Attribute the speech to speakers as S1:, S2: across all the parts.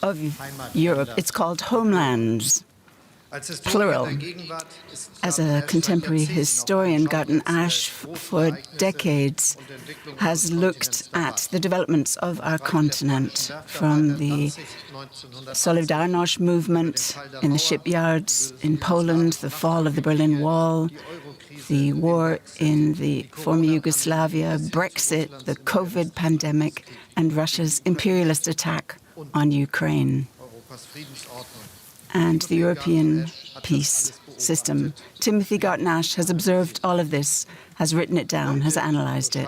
S1: of Europe. It's called homelands, plural. As a contemporary historian, Garton Ash, for decades, has looked at the developments of our continent, from the Solidarność movement in the shipyards in Poland, the fall of the Berlin Wall, the war in the former Yugoslavia, Brexit, the COVID pandemic, and Russia's imperialist attack on Ukraine, and the European peace system. Timothy Garton Ash has observed all of this, has written it down, has analyzed it.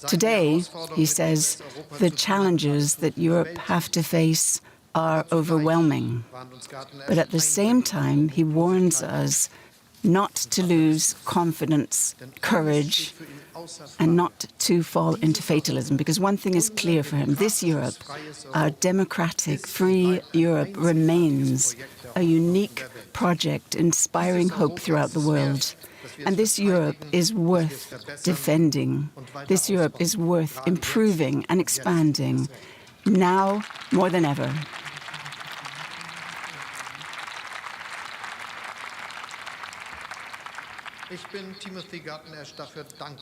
S1: Today, he says, the challenges that Europe have to face are overwhelming. But at the same time, he warns us not to lose confidence, courage, and not to fall into fatalism. Because one thing is clear for him: this Europe, our democratic, free Europe, remains a unique project inspiring hope throughout the world. And this Europe is worth defending. This Europe is worth improving and expanding, now more than ever.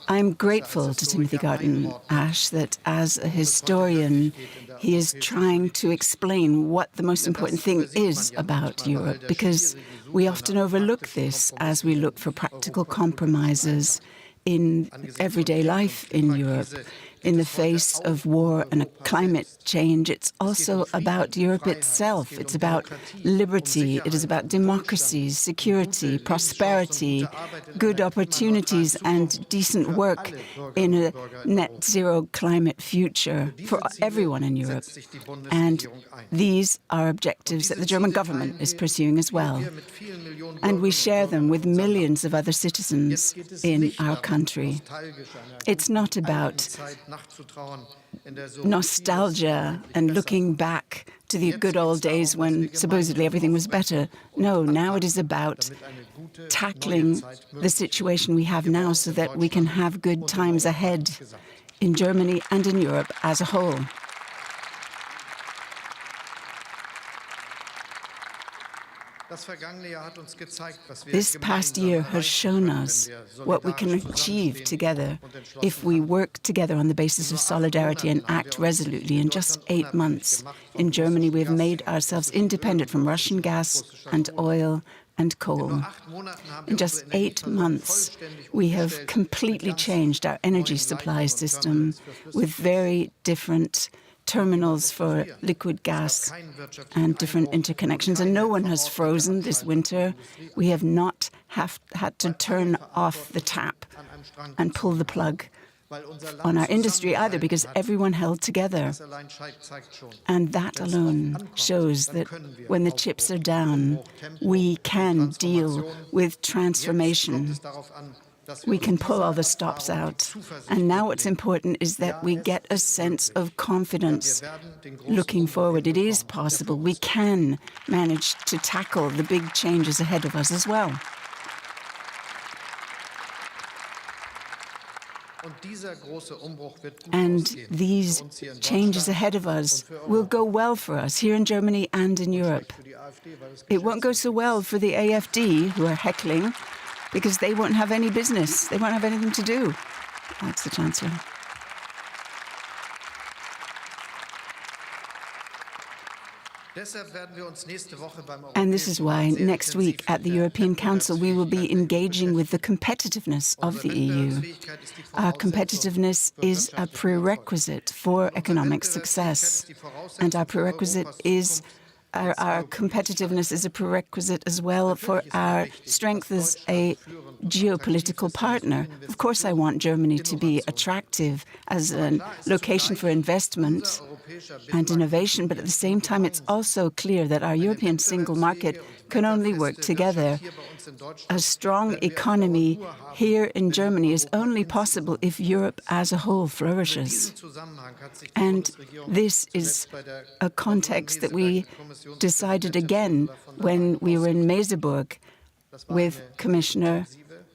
S1: I'm grateful to Timothy Garton Ash that, as a historian, he is trying to explain what the most important thing is about Europe, because we often overlook this as we look for practical compromises in everyday life in Europe. In the face of war and climate change, it's also about Europe itself. It's about liberty. It is about democracy, security, prosperity, good opportunities, and decent work in a net zero climate future for everyone in Europe. And these are objectives that the German government is pursuing as well. And we share them with millions of other citizens in our country. It's not about nostalgia and looking back to the good old days when supposedly everything was better. No, now it is about tackling the situation we have now so that we can have good times ahead in Germany and in Europe as a whole. This past year has shown us what we can achieve together if we work together on the basis of solidarity and act resolutely. In just 8 months, in Germany, we have made ourselves independent from Russian gas and oil and coal. In just 8 months, we have completely changed our energy supply system with very different terminals for liquid gas and different interconnections. And no one has frozen this winter. We have not had to turn off the tap and pull the plug on our industry either, because everyone held together. And that alone shows that when the chips are down, we can deal with transformation. We can pull all the stops out. And now what's important is that we get a sense of confidence looking forward. It is possible. We can manage to tackle the big changes ahead of us as well. And these changes ahead of us will go well for us here in Germany and in Europe. It won't go so well for the AfD, who are heckling, because they won't have any business. They won't have anything to do. That's the Chancellor. And this is why next week at the European Council we will be engaging with the competitiveness of the EU. Our competitiveness is a prerequisite for economic success. And our competitiveness is a prerequisite as well for our strength as a geopolitical partner. Of course, I want Germany to be attractive as a location for investment and innovation, but at the same time, it's also clear that our European single market can only work together. A strong economy here in Germany is only possible if Europe as a whole flourishes. And this is a context that we decided again when we were in Merseburg with Commissioner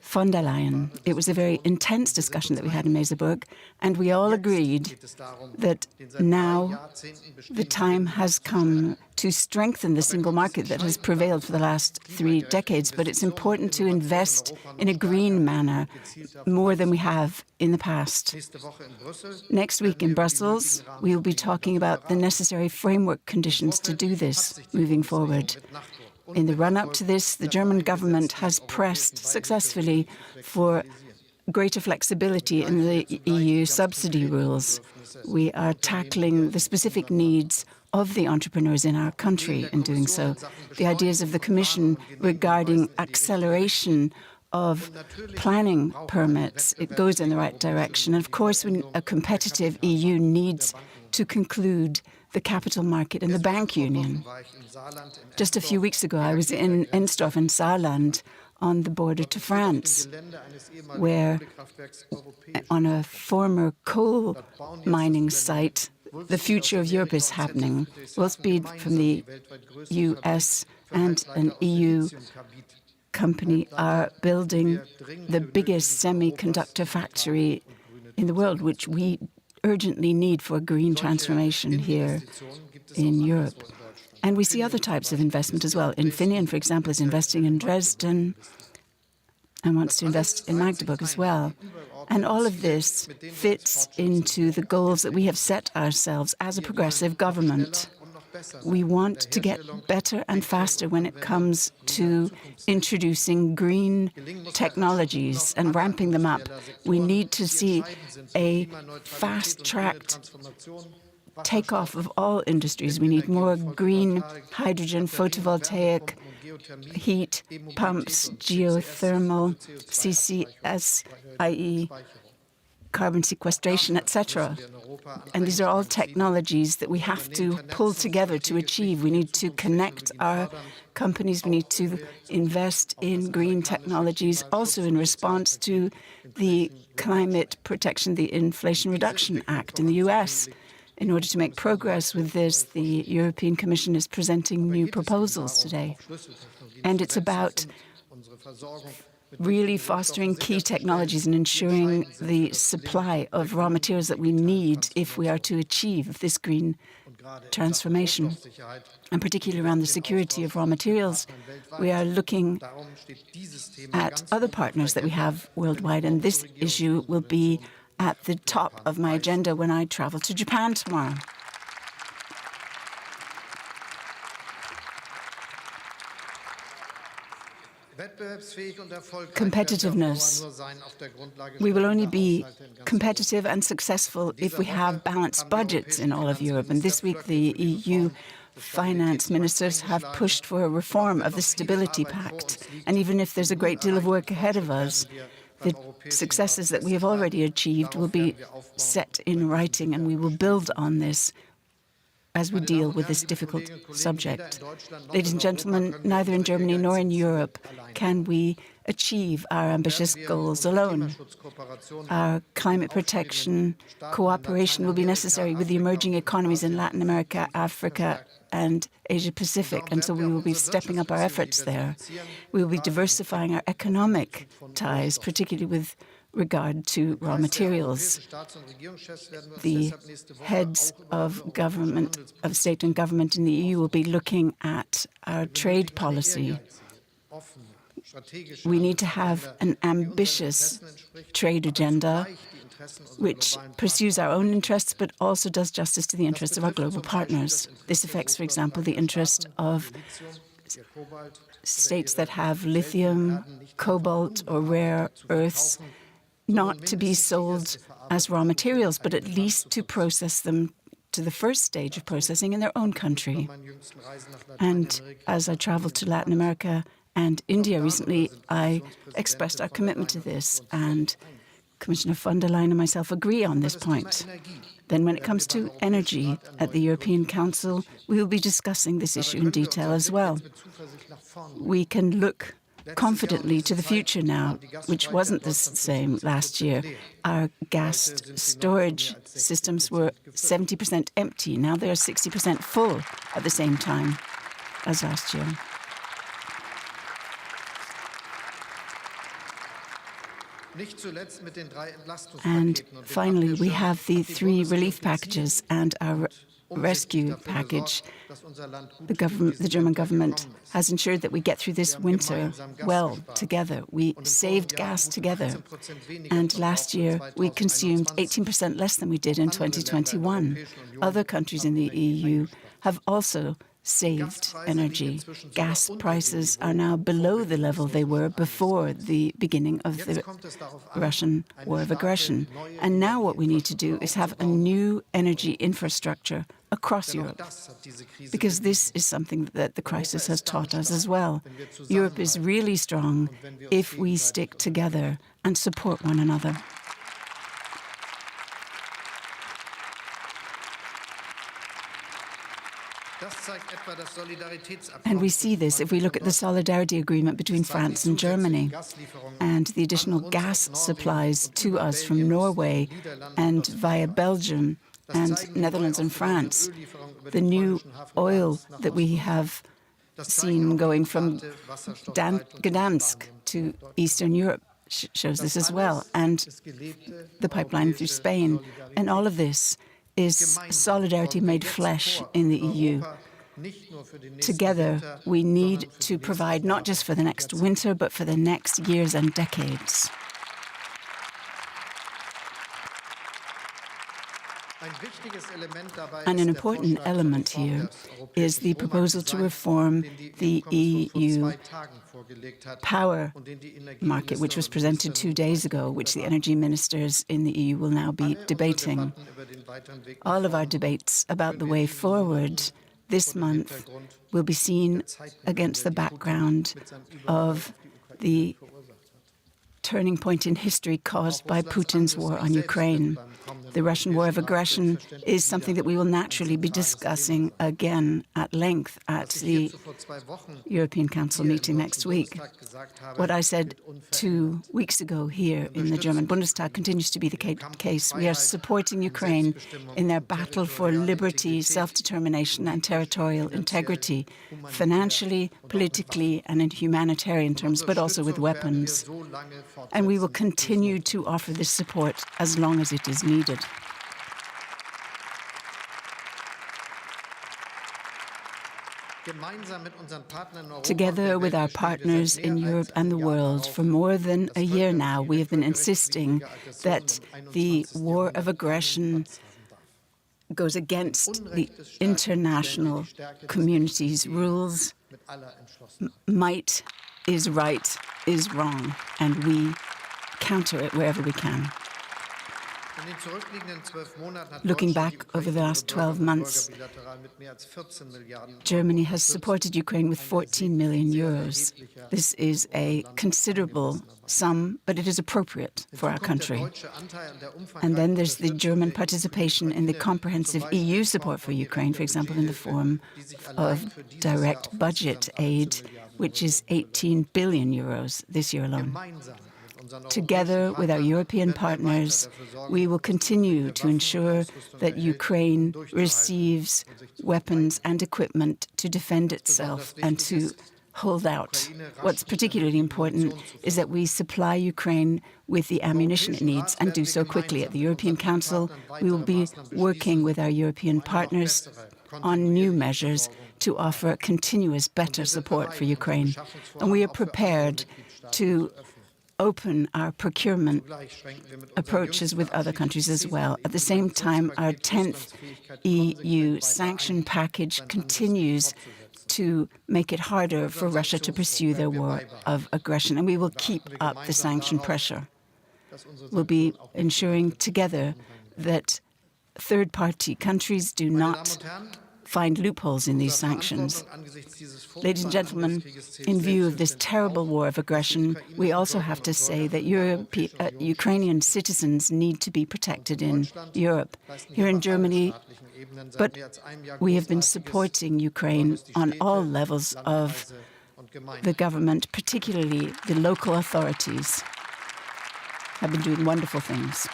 S1: von der Leyen. It was a very intense discussion that we had in Merseburg, and we all agreed that now the time has come to strengthen the single market that has prevailed for the last 3 decades. But it's important to invest in a green manner more than we have in the past. Next week in Brussels, we will be talking about the necessary framework conditions to do this moving forward. In the run-up to this, the German government has pressed successfully for greater flexibility in the EU subsidy rules. We are tackling the specific needs of the entrepreneurs in our country in doing so. The ideas of the Commission regarding acceleration of planning permits, it goes in the right direction. And of course, when a competitive EU needs to conclude the capital market and the bank union. Just a few weeks ago, I was in Ensdorf in Saarland on the border to France, where on a former coal mining site, the future of Europe is happening. Wolfspeed from the US and an EU company are building the biggest semiconductor factory in the world, which we urgently need for green transformation here in Europe. And we see other types of investment as well. Infineon, for example, is investing in Dresden and wants to invest in Magdeburg as well. And all of this fits into the goals that we have set ourselves as a progressive government. We want to get better and faster when it comes to introducing green technologies and ramping them up. We need to see a fast-tracked takeoff of all industries. We need more green hydrogen, photovoltaic, heat pumps, geothermal, CCS, i.e. carbon sequestration, etc. And these are all technologies that we have to pull together to achieve. We need to connect our companies. We need to invest in green technologies, also in response to the Climate Protection, the Inflation Reduction Act in the US. In order to make progress with this, the European Commission is presenting new proposals today. And it's about really fostering key technologies and ensuring the supply of raw materials that we need if we are to achieve this green transformation. And particularly around the security of raw materials, we are looking at other partners that we have worldwide, and this issue will be at the top of my agenda when I travel to Japan tomorrow. Competitiveness. We will only be competitive and successful if we have balanced budgets in all of Europe. And this week, the EU finance ministers have pushed for a reform of the Stability Pact. And even if there's a great deal of work ahead of us, the successes that we have already achieved will be set in writing, and we will build on this as we deal with this difficult subject. Ladies and gentlemen, neither in Germany nor in Europe can we achieve our ambitious goals alone. Our climate protection cooperation will be necessary with the emerging economies in Latin America, Africa, and Asia-Pacific, and so we will be stepping up our efforts there. We will be diversifying our economic ties, particularly with regard to raw materials. The heads of government, of state and government in the EU will be looking at our trade policy. We need to have an ambitious trade agenda which pursues our own interests but also does justice to the interests of our global partners. This affects, for example, the interest of states that have lithium, cobalt, or rare earths, not to be sold as raw materials, but at least to process them to the first stage of processing in their own country. And as I traveled to Latin America and India recently, I expressed our commitment to this, and Commissioner von der Leyen and myself agree on this point. Then when it comes to energy at the European Council, we will be discussing this issue in detail as well. We can look confidently to the future now, which wasn't the same last year. Our gas storage systems were 70% empty. Now they are 60% full at the same time as last year. And finally, we have the 3 relief packages and our rescue package. The German government has ensured that we get through this winter well together. We saved gas together. And last year, we consumed 18% less than we did in 2021. Other countries in the EU have also saved energy. Gas prices are now below the level they were before the beginning of the Russian war of aggression. And now what we need to do is have a new energy infrastructure across Europe, because this is something that the crisis has taught us as well. Europe is really strong if we stick together and support one another. And we see this if we look at the solidarity agreement between France and Germany and the additional gas supplies to us from Norway and via Belgium and Netherlands and France. The new oil that we have seen going from Gdansk to Eastern Europe shows this as well, and the pipeline through Spain. And all of this is solidarity made flesh in the EU. Together, we need to provide not just for the next winter, but for the next years and decades. And an important element here is the proposal to reform the EU power market, which was presented 2 days ago, which the energy ministers in the EU will now be debating. All of our debates about the way forward this month will be seen against the background of the turning point in history caused by Putin's war on Ukraine. The Russian war of aggression is something that we will naturally be discussing again at length at the European Council meeting next week. What I said 2 weeks ago here in the German Bundestag continues to be the case. We are supporting Ukraine in their battle for liberty, self-determination and territorial integrity, financially, politically and in humanitarian terms, but also with weapons. And we will continue to offer this support as long as it is needed. Together with our partners in Europe and the world, for more than a year now, we have been insisting that the war of aggression goes against the international community's rules. Might is right is wrong, and we counter it wherever we can. Looking back over the last 12 months, Germany has supported Ukraine with 14 million euros. This is a considerable sum, but it is appropriate for our country. And then there's the German participation in the comprehensive EU support for Ukraine, for example, in the form of direct budget aid, which is 18 billion euros this year alone. Together with our European partners, we will continue to ensure that Ukraine receives weapons and equipment to defend itself and to hold out. What's particularly important is that we supply Ukraine with the ammunition it needs and do so quickly. At the European Council, we will be working with our European partners on new measures to offer continuous better support for Ukraine. And we are prepared to open our procurement approaches with other countries as well. At the same time, our 10th EU sanction package continues to make it harder for Russia to pursue their war of aggression, and we will keep up the sanction pressure. We'll be ensuring together that third-party countries do not find loopholes in these sanctions. Ladies and gentlemen, in view of this terrible war of aggression, we also have to say that Ukrainian citizens need to be protected in Europe. Here in Germany, but we have been supporting Ukraine on all levels of the government, particularly the local authorities have been doing wonderful things.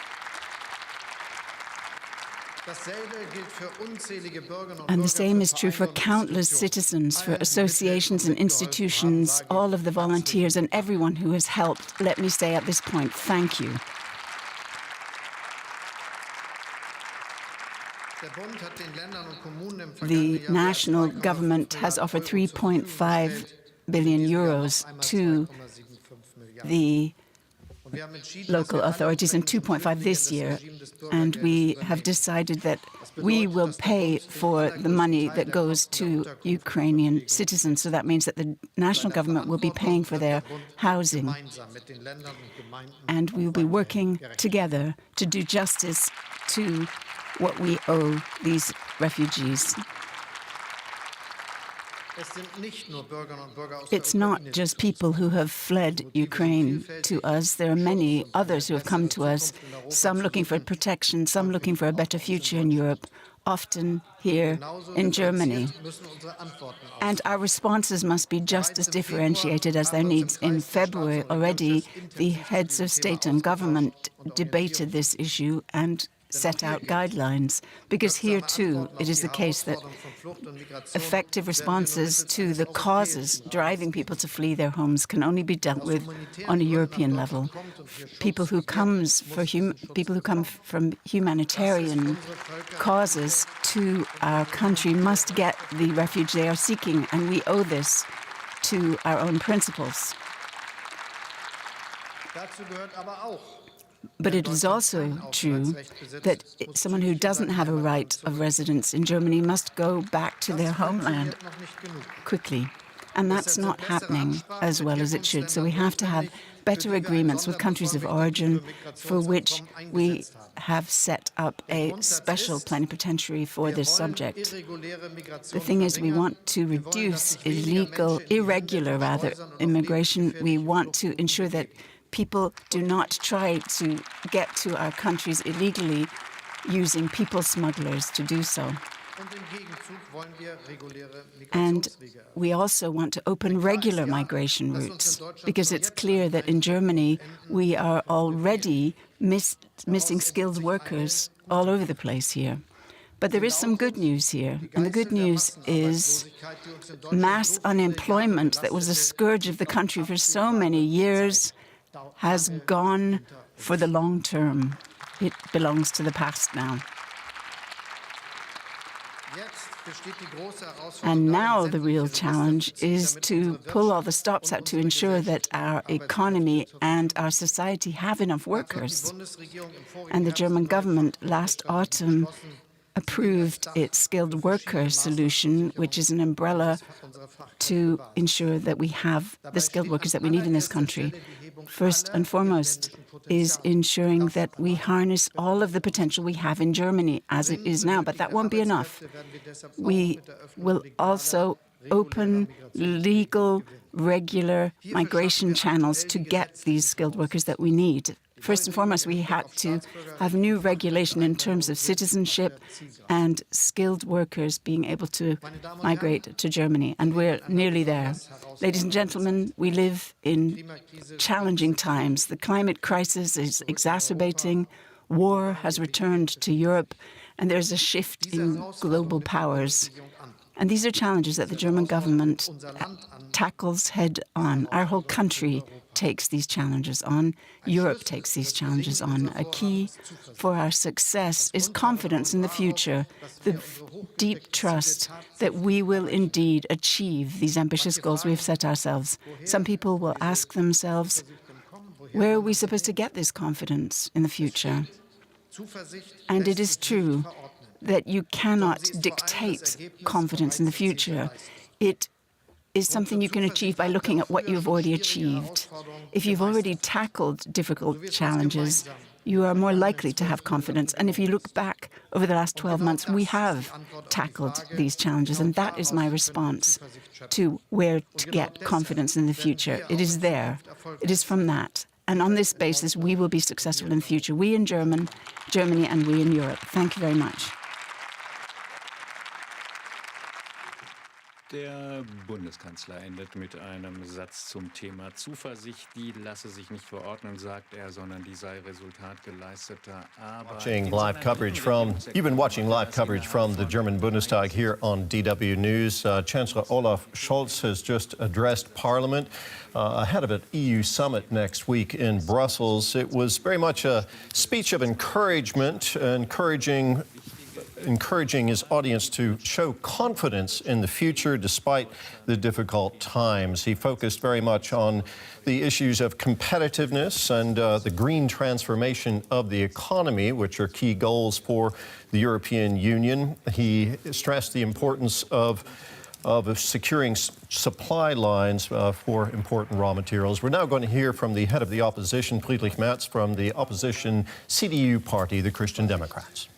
S1: And the same is true for countless citizens, for associations and institutions, all of the volunteers and everyone who has helped. Let me say at this point, thank you. The national government has offered 3.5 billion euros to the local authorities and 2.5 this year. And we have decided that we will pay for the money that goes to Ukrainian citizens. So that means that the national government will be paying for their housing. And we will be working together to do justice to what we owe these refugees. It's not just people who have fled Ukraine to us. There are many others who have come to us, some looking for protection, some looking for a better future in Europe, often here in Germany. And our responses must be just as differentiated as their needs. In February already, the heads of state and government debated this issue and set out guidelines, because here too it is the case that effective responses to the causes driving people to flee their homes can only be dealt with on a European level. People who come from humanitarian causes to our country must get the refuge they are seeking, and we owe this to our own principles. But it is also true that someone who doesn't have a right of residence in Germany must go back to their homeland quickly. And that's not happening as well as it should. So we have to have better agreements with countries of origin, for which we have set up a special plenipotentiary for this subject. The thing is, we want to reduce irregular immigration. We want to ensure that people do not try to get to our countries illegally using people smugglers to do so. And we also want to open regular migration routes, because it's clear that in Germany we are already missing skilled workers all over the place here. But there is some good news here, and the good news is mass unemployment that was a scourge of the country for so many years has gone for the long term. It belongs to the past now. And now the real challenge is to pull all the stops out to ensure that our economy and our society have enough workers. And the German government last autumn approved its skilled worker solution, which is an umbrella to ensure that we have the skilled workers that we need in this country. First and foremost is ensuring that we harness all of the potential we have in Germany as it is now, but that won't be enough. We will also open legal, regular migration channels to get these skilled workers that we need. First and foremost, we had to have new regulation in terms of citizenship and skilled workers being able to migrate to Germany, and we're nearly there. Ladies and gentlemen, we live in challenging times. The climate crisis is exacerbating, war has returned to Europe, and there's a shift in global powers. And these are challenges that the German government tackles head on. Our whole country takes these challenges on. Europe takes these challenges on. A key for our success is confidence in the future, the deep trust that we will indeed achieve these ambitious goals we have set ourselves. Some people will ask themselves, where are we supposed to get this confidence in the future? And it is true that you cannot dictate confidence in the future. It is something you can achieve by looking at what you've already achieved. If you've already tackled difficult challenges, you are more likely to have confidence. And if you look back over the last 12 months, we have tackled these challenges, and that is my response to where to get confidence in the future. It is there. It is from that. And on this basis, we will be successful in the future. We in Germany, and we in Europe. Thank you very much.
S2: Der Bundeskanzler endet mit einem Satz zum Thema Zuversicht. Die lasse sich nicht verordnen, sagt er, sondern die sei Resultat geleisteter Arbeit.
S3: You've been watching live coverage from the German Bundestag here on DW News. Chancellor Olaf Scholz has just addressed Parliament ahead of an EU summit next week in Brussels. It was very much a speech of encouragement, encouraging his audience to show confidence in the future despite the difficult times. He focused very much on the issues of competitiveness and the green transformation of the economy, which are key goals for the European Union. He stressed the importance of securing supply lines for important raw materials. We're now going to hear from the head of the opposition, Friedrich Merz, from the opposition CDU party, the Christian Democrats.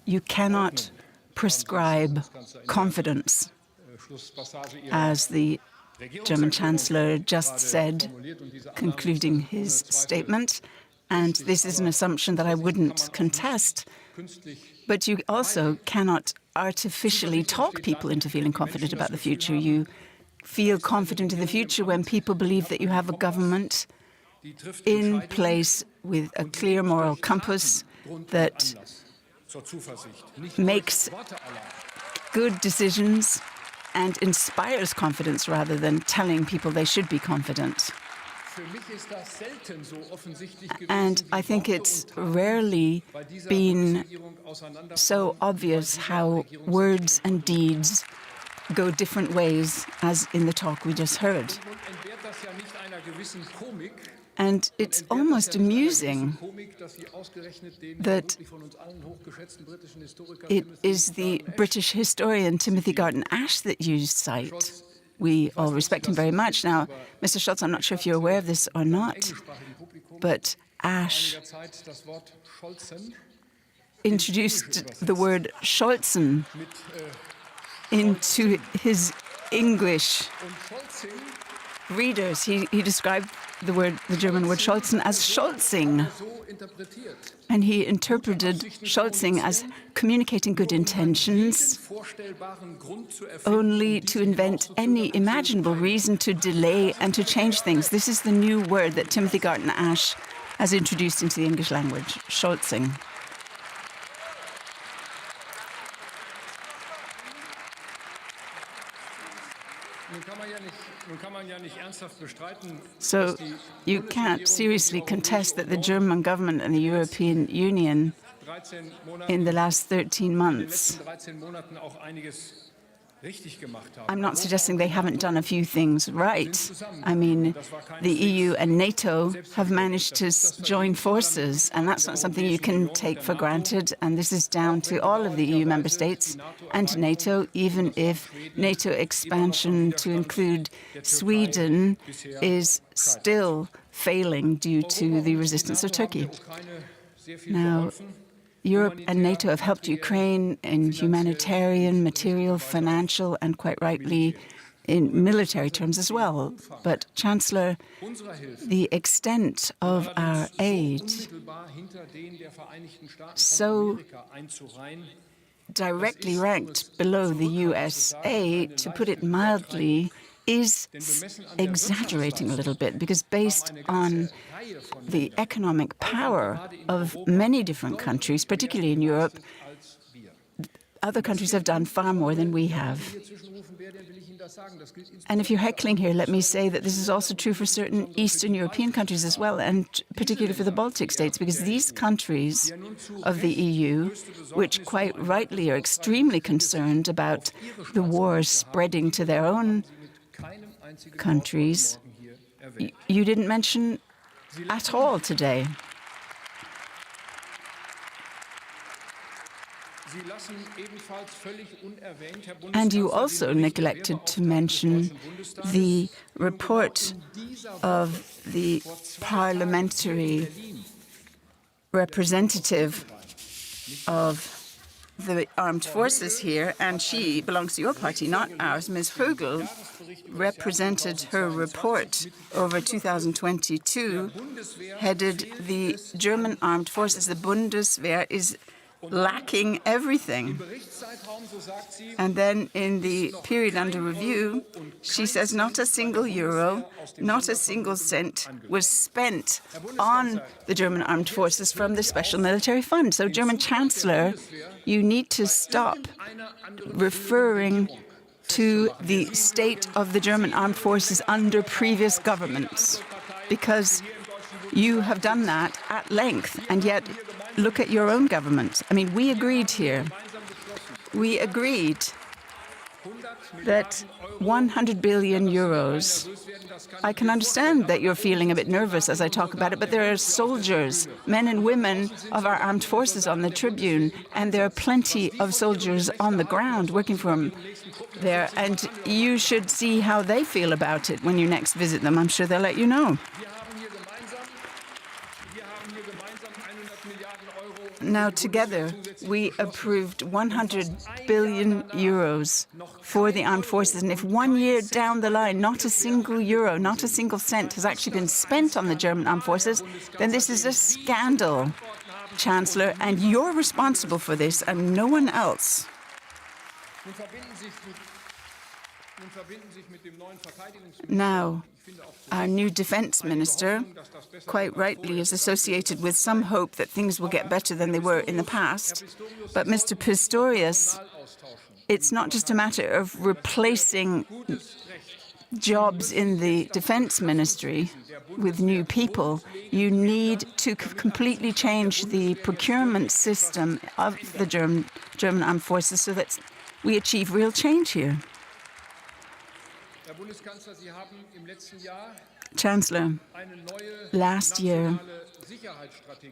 S1: You cannot prescribe confidence, as the German Chancellor just said, concluding his statement. And this is an assumption that I wouldn't contest. But you also cannot artificially talk people into feeling confident about the future. You feel confident in the future when people believe that you have a government in place with a clear moral compass that makes good decisions and inspires confidence rather than telling people they should be confident. And I think it's rarely been so obvious how words and deeds go different ways as in the talk we just heard. And it's almost amusing that it is the British historian Timothy Garton-Ash that you cite. We all respect him very much. Now, Mr. Scholz, I'm not sure if you're aware of this or not, but Ash introduced the word Scholzen into his English readers. He described the German word Scholzen as Scholzing. And he interpreted Scholzing as communicating good intentions, only to invent any imaginable reason to delay and to change things. This is the new word that Timothy Garton-Ash has introduced into the English language, Scholzing. So you can't seriously contest that the German government and the European Union in the last 13 months, I'm not suggesting they haven't done a few things right. I mean, the EU and NATO have managed to join forces, and that's not something you can take for granted. And this is down to all of the EU member states and NATO, even if NATO expansion to include Sweden is still failing due to the resistance of Turkey. Now, Europe and NATO have helped Ukraine in humanitarian, material, financial, and quite rightly in military terms as well. But, Chancellor, the extent of our aid, so directly ranked below the USA, to put it mildly, is exaggerating a little bit, because based on the economic power of many different countries, particularly in Europe, other countries have done far more than we have. And if you're heckling here, let me say that this is also true for certain Eastern European countries as well, and particularly for the Baltic states, because these countries of the EU, which quite rightly are extremely concerned about the war spreading to their own countries, you didn't mention at all today. And you also neglected to mention the report of the parliamentary representative of the armed forces here, and she belongs to your party, not ours. Ms. Högel represented her report over 2022, headed the German armed forces. The Bundeswehr is lacking everything. And then in the period under review, she says not a single euro, not a single cent was spent on the German armed forces from the special military fund. So, German Chancellor, you need to stop referring to the state of the German armed forces under previous governments, because you have done that at length, and yet look at your own government. I mean, we agreed here. We agreed that 100 billion euros. I can understand that you're feeling a bit nervous as I talk about it, but there are soldiers, men and women of our armed forces on the tribune, and there are plenty of soldiers on the ground working for them there, and you should see how they feel about it when you next visit them. I'm sure they'll let you know. Now, together, we approved 100 billion euros for the armed forces. And if 1 year down the line, not a single euro, not a single cent has actually been spent on the German armed forces, then this is a scandal, Chancellor, and you're responsible for this and no one else. Now, our new defense minister, quite rightly, is associated with some hope that things will get better than they were in the past. But Mr. Pistorius, it's not just a matter of replacing jobs in the defense ministry with new people. You need to completely change the procurement system of the German armed forces so that we achieve real change here. Chancellor, last year,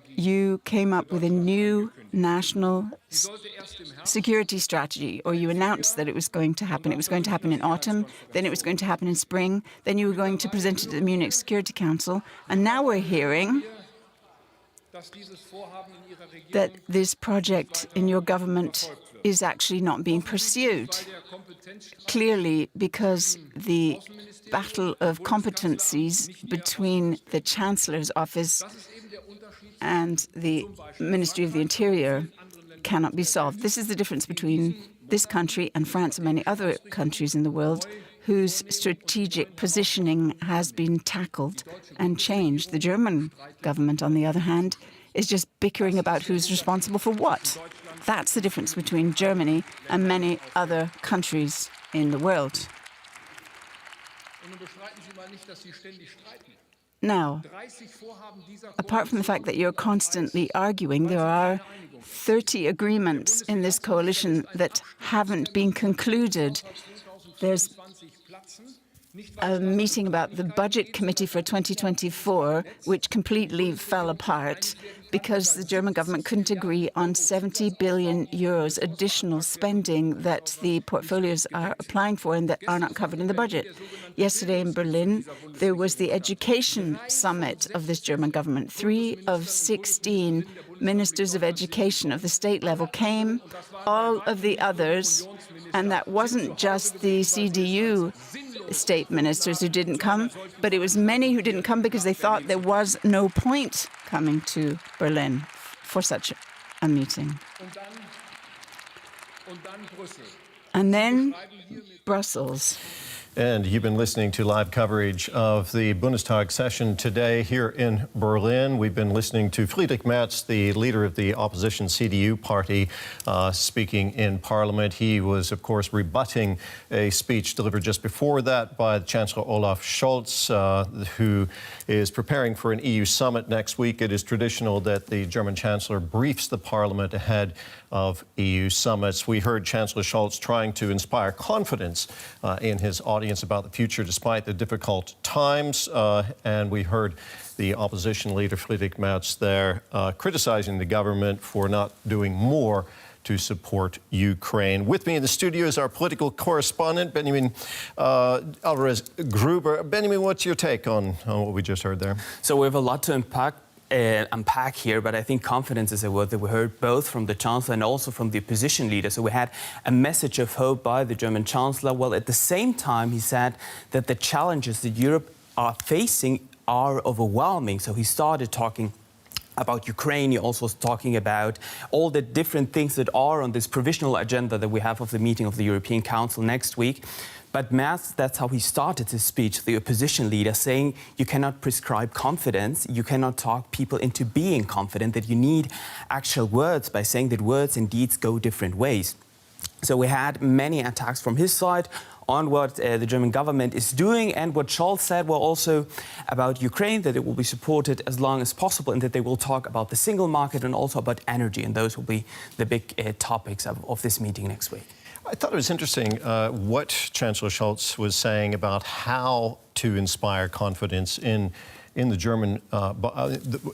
S1: you came up with a new national security strategy, or you announced that it was going to happen. It was going to happen in autumn, then it was going to happen in spring, then you were going to present it to the Munich Security Council, and now we're hearing that this project in your government is actually not being pursued. Clearly, because the battle of competencies between the Chancellor's office and the Ministry of the Interior cannot be solved. This is the difference between this country and France and many other countries in the world whose strategic positioning has been tackled and changed. The German government, on the other hand, is just bickering about who's responsible for what. That's the difference between Germany and many other countries in the world. Now, apart from the fact that you're constantly arguing, there are 30 agreements in this coalition that haven't been concluded. There's a meeting about the budget committee for 2024, which completely fell apart because the German government couldn't agree on 70 billion euros additional spending that the portfolios are applying for and that are not covered in the budget. Yesterday in Berlin, there was the education summit of this German government. 3 of 16 ministers of education of the state level came, all of the others, and that wasn't just the CDU state ministers who didn't come, but it was many who didn't come because they thought there was no point coming to Berlin for such a meeting. And then Brussels.
S3: And you've been listening to live coverage of the Bundestag session today here in Berlin. We've been listening to Friedrich Merz, the leader of the opposition CDU party, speaking in Parliament. He was, of course, rebutting a speech delivered just before that by Chancellor Olaf Scholz, who is preparing for an EU summit next week. It is traditional that the German Chancellor briefs the Parliament ahead of EU summits. We heard Chancellor Scholz trying to inspire confidence in his audience about the future despite the difficult times, and we heard the opposition leader Friedrich Merz there criticizing the government for not doing more to support Ukraine. With me in the studio is our political correspondent, Benjamin Alvarez Gruber. Benjamin, what's your take on what we just heard there?
S4: So we have a lot to unpack here, but I think confidence is a word that we heard both from the Chancellor and also from the opposition leader. So we had a message of hope by the German Chancellor, while at the same time he said that the challenges that Europe are facing are overwhelming. So he started talking about Ukraine. He also was talking about all the different things that are on this provisional agenda that we have of the meeting of the European Council next week. But Merz, that's how he started his speech, the opposition leader, saying you cannot prescribe confidence, you cannot talk people into being confident, that you need actual words by saying that words and deeds go different ways. So we had many attacks from his side on what the German government is doing, and what Scholz said were also about Ukraine, that it will be supported as long as possible, and that they will talk about the single market and also about energy, and those will be the big topics of this meeting next week.
S3: I thought it was interesting what Chancellor Scholz was saying about how to inspire confidence in the German,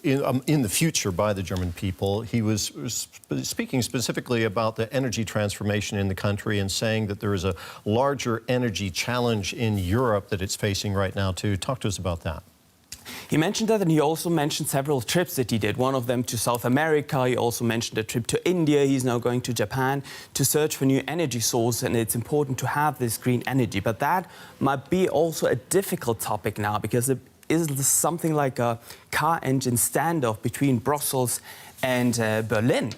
S3: in the future by the German people. He was speaking specifically about the energy transformation in the country and saying that there is a larger energy challenge in Europe that it's facing right now too. Talk to us about that.
S4: He mentioned that, and he also mentioned several trips that he did. One of them to South America. He also mentioned a trip to India. He's now going to Japan to search for new energy sources, and it's important to have this green energy. But that might be also a difficult topic now, because it is something like a car engine standoff between Brussels and Berlin.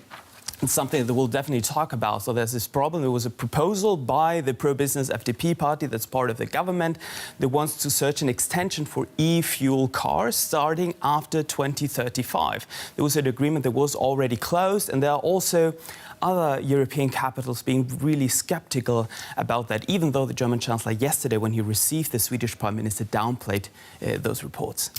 S4: It's something that we'll definitely talk about. So there's this problem. There was a proposal by the pro-business FDP party that's part of the government that wants to search an extension for e-fuel cars starting after 2035. There was an agreement that was already closed, and there are also other European capitals being really skeptical about that, even though the German Chancellor yesterday, when he received the Swedish Prime Minister, downplayed those reports.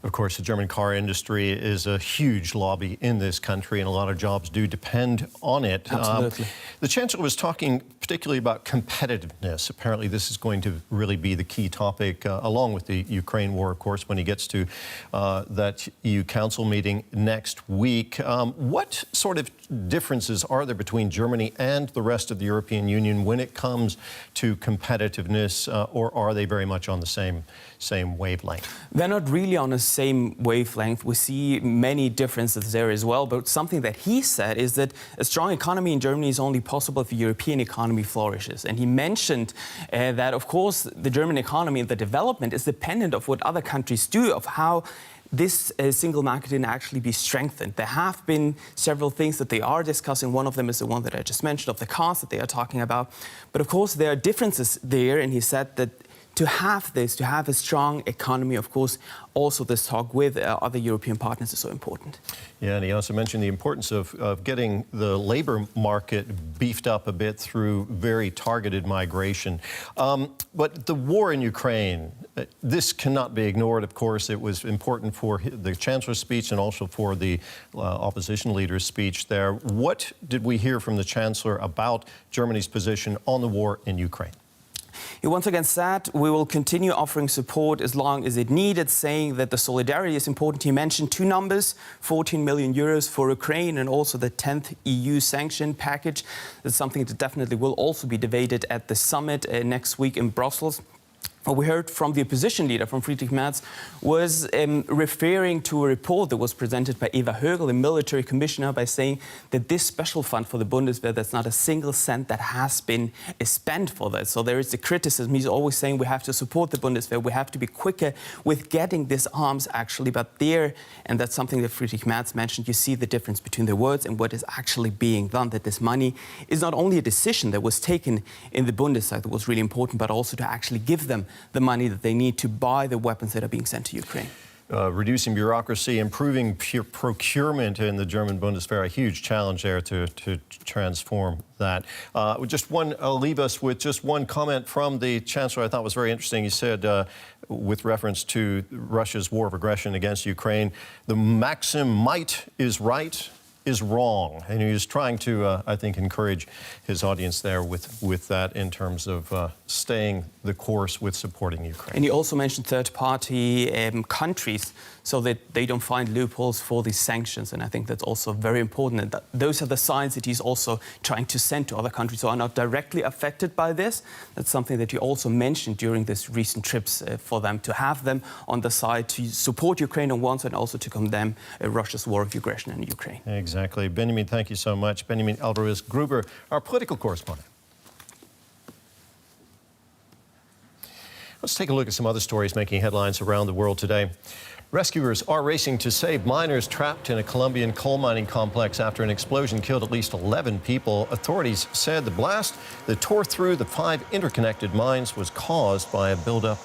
S3: Of course, the German car industry is a huge lobby in this country, and a lot of jobs do depend on it.
S4: Absolutely.
S3: The Chancellor was talking particularly about competitiveness. Apparently, this is going to really be the key topic, along with the Ukraine war, of course, when he gets to that EU Council meeting next week. What sort of differences are there between Germany and the rest of the European Union when it comes to competitiveness, or are they very much on the same wavelength?
S4: They're not really on the same wavelength. We see many differences there as well. But something that he said is that a strong economy in Germany is only possible if the European economy flourishes. And he mentioned that, of course, the German economy and the development is dependent of what other countries do, of how this single market can actually be strengthened. There have been several things that they are discussing. One of them is the one that I just mentioned, of the cars that they are talking about. But of course, there are differences there. And he said that to have a strong economy, of course, also this talk with other European partners is so important.
S3: Yeah, and he also mentioned the importance of getting the labor market beefed up a bit through very targeted migration. But the war in Ukraine, this cannot be ignored, of course. It was important for the Chancellor's speech and also for the opposition leader's speech there. What did we hear from the Chancellor about Germany's position on the war in Ukraine?
S4: He once again said, we will continue offering support as long as it needed, saying that the solidarity is important. He mentioned two numbers, 14 million euros for Ukraine and also the 10th EU sanction package. That's something that definitely will also be debated at the summit next week in Brussels. What we heard from the opposition leader, from Friedrich Merz, was referring to a report that was presented by Eva Högel, the military commissioner, by saying that this special fund for the Bundeswehr, that's not a single cent that has been spent for that. So there is the criticism. He's always saying we have to support the Bundeswehr, we have to be quicker with getting these arms, actually. But there, and that's something that Friedrich Merz mentioned, you see the difference between the words and what is actually being done, that this money is not only a decision that was taken in the Bundestag that was really important, but also to actually give them the money that they need to buy the weapons that are being sent to Ukraine.
S3: Reducing bureaucracy, improving procurement in the German Bundeswehr, a huge challenge there to transform that. I'll leave us with just one comment from the Chancellor I thought was very interesting. He said, with reference to Russia's war of aggression against Ukraine, the maxim might is right is wrong. And he was trying to, I think, encourage his audience there with that in terms of staying the course with supporting Ukraine.
S4: And he also mentioned third-party countries so that they don't find loopholes for these sanctions. And I think that's also very important. And those are the signs that he's also trying to send to other countries who are not directly affected by this. That's something that he also mentioned during these recent trips for them, to have them on the side to support Ukraine on one side and also to condemn Russia's war of aggression in Ukraine.
S3: Exactly. Benjamin, thank you so much. Benjamin Alvarez-Gruber, our political correspondent. Let's take a look at some other stories making headlines around the world today. Rescuers are racing to save miners trapped in a Colombian coal mining complex after an explosion killed at least 11 people. Authorities said the blast that tore through the 5 interconnected mines was caused by a buildup